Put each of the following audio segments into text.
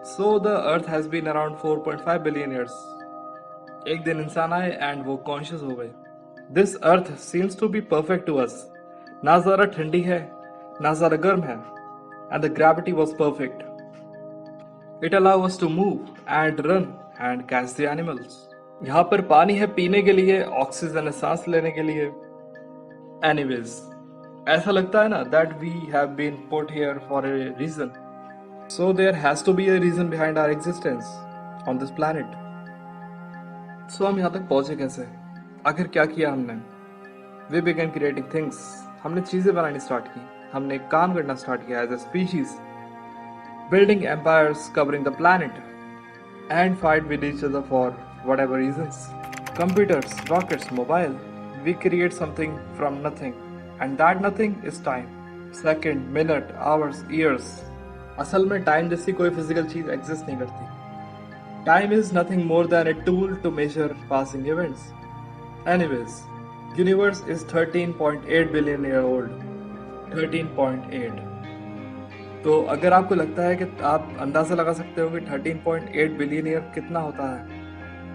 So the earth has been around 4.5 billion years. एक दिन इंसान आए एंड वो कॉन्शियस हो गए. This earth seems to be perfect to us. ना ज़्यादा ठंडी है, ना ज़्यादा गर्म है, and the gravity was perfect. It allow us to move and run and catch the animals. यहाँ पर पानी है पीने के लिए, ऑक्सीजन है सांस लेने के लिए. एनीवेज, ऐसा लगता है ना that we have been put here for a reason. So there has to be a reason behind our existence on this planet. So हम यहाँ तक पहुंचे कैसे? आखिर क्या किया हमने? We began creating things. हमने चीजें बनानी स्टार्ट की. हमने काम करना स्टार्ट किया as a species, building empires covering the planet and fight with each other for whatever reasons. Computers, rockets, mobile. We create something from nothing, and that nothing is time. Second, minute, hours, years. असल में time जैसी कोई physical चीज exist नहीं करती. Time is nothing more than a tool to measure passing events. Anyways, universe is 13.8 billion year old. 13.8. तो अगर आपको लगता है कि आप अंदाजा लगा सकते हो कि 13.8 बिलियन ईयर कितना होता है,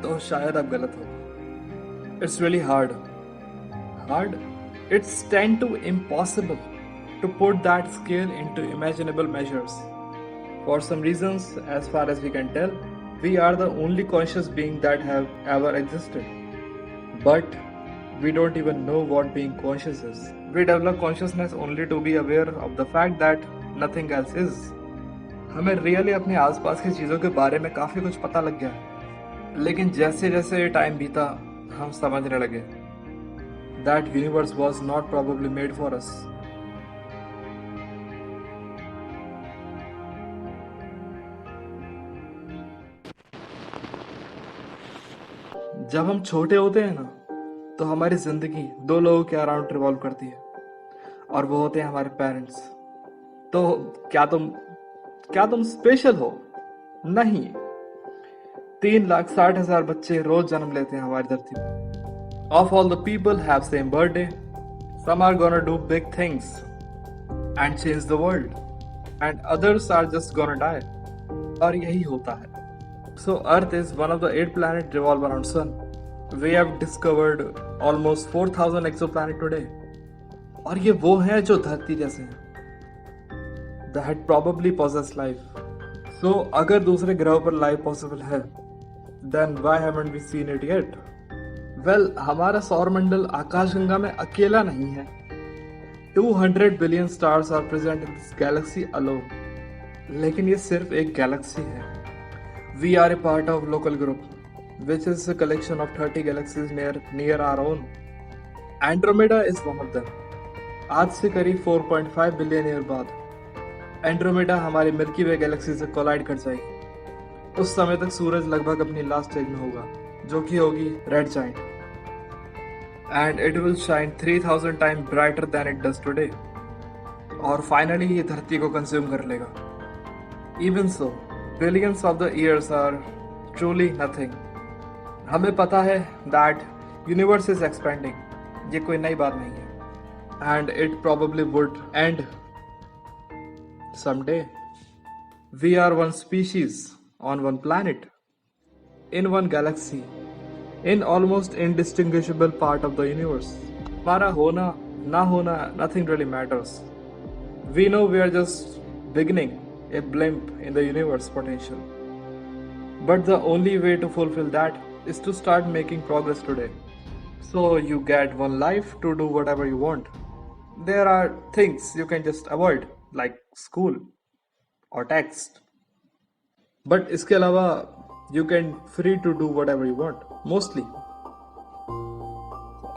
तो शायद आप गलत हो. It's really hard. Hard? It's 10 to impossible to put that scale into imaginable measures. For some reasons, as far as we can tell, we are the only conscious being that have ever existed. But we don't even know what being conscious is. We develop consciousness only to be aware of the fact that nothing else is. हमें really अपने आसपास की चीज़ों के बारे में काफ़ी कुछ पता लग गया. लेकिन जैसे जैसे टाइम बीता, हम समझने लगे that universe was not probably made for us. जब हम छोटे होते हैं ना, तो हमारी जिंदगी दो लोगों के अराउंड रिवॉल्व करती है, और वो होते हैं हमारे पेरेंट्स. तो क्या तुम स्पेशल हो? नहीं. 3,60,000 बच्चे रोज जन्म लेते हैं हमारी धरती पर. Of all the people have same birthday. Some are gonna do big things and change the world, and others are just gonna die. और यही होता है. So earth is one of the 8 planet revolve around sun. We have discovered almost 4,000 exoplanet today. और ये वो हैं जो धरती जैसे हैं, that probably poses life. So अगर दूसरे ग्रहों पर लाइफ पॉसिबल है, then why haven't we seen it yet? Well, हमारा सौरमंडल आकाशगंगा में अकेला नहीं है. 200 billion stars are present in this galaxy alone. लेकिन ये सिर्फ एक गैलेक्सी है. We are a part of local group, which is a collection of 30 galaxies near our own. Andromeda is one of them. आज से करीब 4.5 बिलियन ईयर बाद Andromeda हमारी मिल्की वे गैलेक्सी से कोलाइड कर जाएगी. उस समय तक सूरज लगभग अपनी लास्ट स्टेज में होगा, जो कि होगी red giant, and it will shine 3,000 time brighter than it does today. और फाइनली ये धरती को कंज्यूम कर लेगा. Even so, billions of the years are truly nothing. हमें पता है दैट यूनिवर्स इज एक्सपेंडिंग. ये कोई नई बात नहीं है, and it probably would and someday. We are one species on one planet, in one galaxy, in almost indistinguishable part of the universe. हमारा होना ना होना, nothing really matters. We know we are just beginning, a blimp in the universe potential. But the only way to fulfill that is to start making progress today. So you get one life to do whatever you want. There are things you can just avoid, like school or text. But इसके अलावा you can free to do whatever you want, mostly.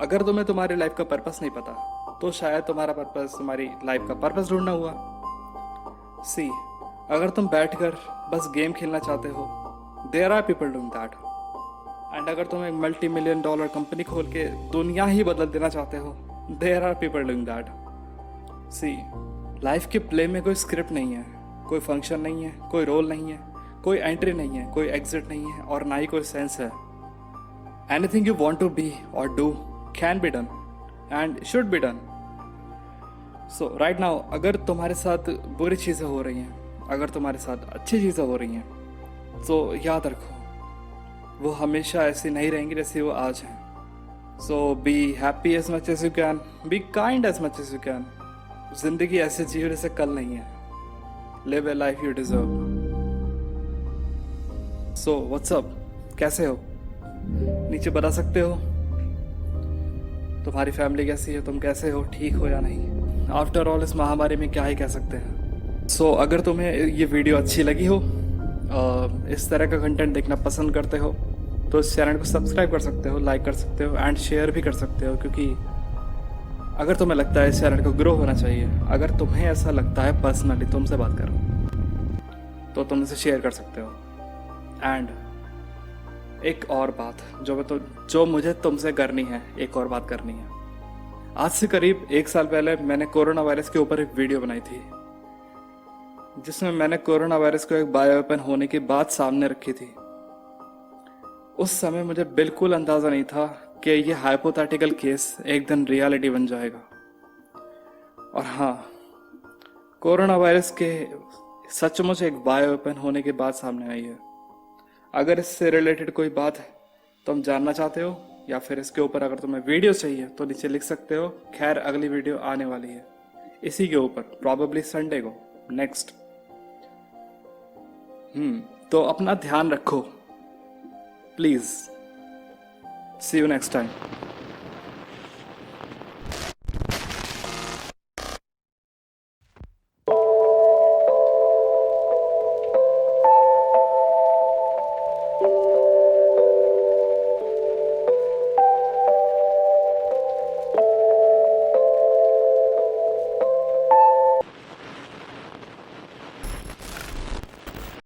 अगर तुम्हें तुम्हारी life का purpose नहीं पता, तो शायद तुम्हारा पर्पस तुम्हारी लाइफ का पर्पस ढूंढना हुआ. सी, अगर तुम बैठकर बस गेम खेलना चाहते हो, there are people doing that. And अगर तुम एक $multi-million कंपनी खोल के दुनिया ही बदल देना चाहते हो, there are people doing that. See, life के प्ले में कोई स्क्रिप्ट नहीं है, कोई फंक्शन नहीं है, कोई रोल नहीं है, कोई एंट्री नहीं है, कोई एग्जिट नहीं है, और ना ही कोई सेंस है. Anything you want to be और do can be done and should be done. So right now, अगर तुम्हारे साथ बुरी चीज़ें हो रही हैं, अगर तुम्हारे साथ अच्छी चीज़ें हो रही हैं, तो याद रखो, वो हमेशा ऐसी नहीं रहेंगी जैसी वो आज हैं। So be happy as much as you can, be kind as much as you can. जिंदगी ऐसे जियो जैसे कल नहीं है। Live a life you deserve. So what's up, कैसे हो? नीचे बता सकते हो तुम्हारी फैमिली कैसी है, तुम कैसे हो, ठीक हो या नहीं? आफ्टर ऑल इस महामारी में क्या ही कह सकते हैं। सो अगर तुम्हें ये वीडियो अच्छी लगी हो, इस तरह का कंटेंट देखना पसंद करते हो, तो इस चैनल को सब्सक्राइब कर सकते हो, लाइक कर सकते हो एंड शेयर भी कर सकते हो। क्योंकि अगर तुम्हें लगता है इस चैनल को ग्रो होना चाहिए, अगर तुम्हें ऐसा लगता है पर्सनली तुमसे बात करो, तो तुम इसे शेयर कर सकते हो। एंड एक और बात जो मुझे तुमसे करनी है, एक और बात करनी है। आज से करीब 1 साल पहले मैंने कोरोना वायरस के ऊपर एक वीडियो बनाई थी, जिसमें मैंने कोरोना वायरस को एक बायो वेपन होने की बात सामने रखी थी। उस समय मुझे बिल्कुल अंदाजा नहीं था कि ये हाइपोथेटिकल केस एक दिन रियलिटी बन जाएगा। और हाँ, कोरोना वायरस के सचमुच एक बायो वेपन होने की बात सामने आई है। अगर इससे रिलेटेड कोई बात तुम जानना चाहते हो, या फिर इसके ऊपर अगर तुम्हें वीडियो चाहिए, तो नीचे लिख सकते हो। खैर, अगली वीडियो आने वाली है इसी के ऊपर, प्रॉबेबली संडे को, नेक्स्ट। तो अपना ध्यान रखो please. See you next time.